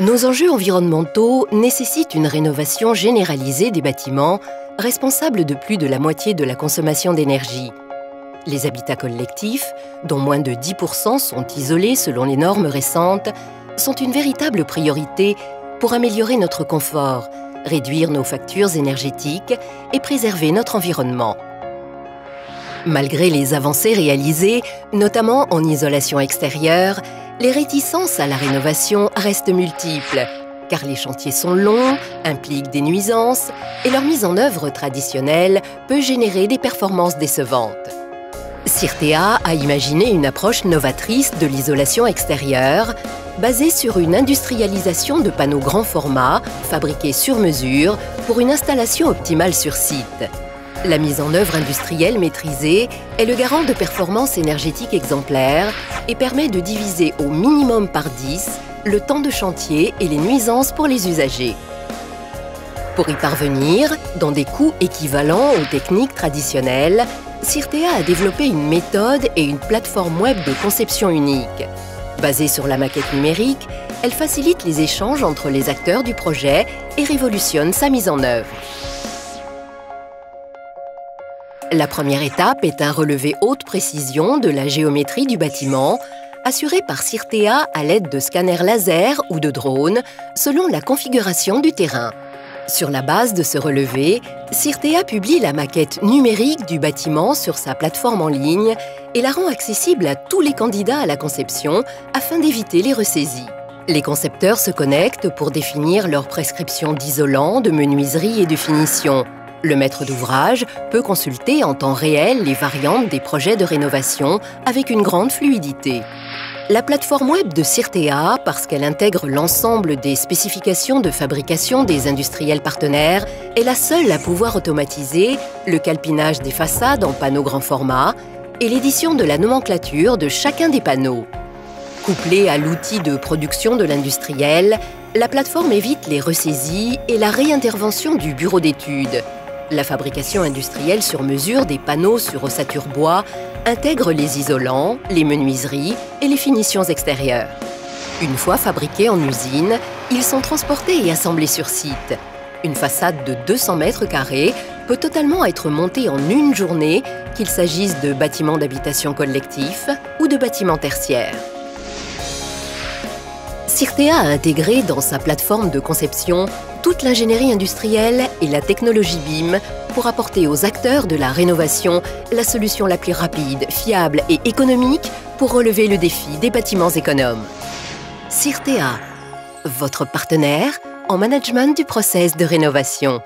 Nos enjeux environnementaux nécessitent une rénovation généralisée des bâtiments, responsables de plus de la moitié de la consommation d'énergie. Les habitats collectifs, dont moins de 10% sont isolés selon les normes récentes, sont une véritable priorité pour améliorer notre confort, réduire nos factures énergétiques et préserver notre environnement. Malgré les avancées réalisées, notamment en isolation extérieure, les réticences à la rénovation restent multiples, car les chantiers sont longs, impliquent des nuisances et leur mise en œuvre traditionnelle peut générer des performances décevantes. Cirtea a imaginé une approche novatrice de l'isolation extérieure, basée sur une industrialisation de panneaux grand format, fabriqués sur mesure, pour une installation optimale sur site. La mise en œuvre industrielle maîtrisée est le garant de performances énergétiques exemplaires et permet de diviser au minimum par 10 le temps de chantier et les nuisances pour les usagers. Pour y parvenir, dans des coûts équivalents aux techniques traditionnelles, Cirtea a développé une méthode et une plateforme web de conception unique. Basée sur la maquette numérique, elle facilite les échanges entre les acteurs du projet et révolutionne sa mise en œuvre. La première étape est un relevé haute précision de la géométrie du bâtiment, assuré par Cirtea à l'aide de scanners laser ou de drones, selon la configuration du terrain. Sur la base de ce relevé, Cirtea publie la maquette numérique du bâtiment sur sa plateforme en ligne et la rend accessible à tous les candidats à la conception afin d'éviter les ressaisies. Les concepteurs se connectent pour définir leurs prescriptions d'isolant, de menuiserie et de finition. Le maître d'ouvrage peut consulter en temps réel les variantes des projets de rénovation avec une grande fluidité. La plateforme web de Cirtea, parce qu'elle intègre l'ensemble des spécifications de fabrication des industriels partenaires, est la seule à pouvoir automatiser le calpinage des façades en panneaux grand format et l'édition de la nomenclature de chacun des panneaux. Couplée à l'outil de production de l'industriel, la plateforme évite les ressaisies et la réintervention du bureau d'études. La fabrication industrielle sur mesure des panneaux sur ossature bois intègre les isolants, les menuiseries et les finitions extérieures. Une fois fabriqués en usine, ils sont transportés et assemblés sur site. Une façade de 200 mètres carrés peut totalement être montée en une journée, qu'il s'agisse de bâtiments d'habitation collectifs ou de bâtiments tertiaires. Cirtea a intégré dans sa plateforme de conception toute l'ingénierie industrielle et la technologie BIM pour apporter aux acteurs de la rénovation la solution la plus rapide, fiable et économique pour relever le défi des bâtiments économes. Cirtea, votre partenaire en management du process de rénovation.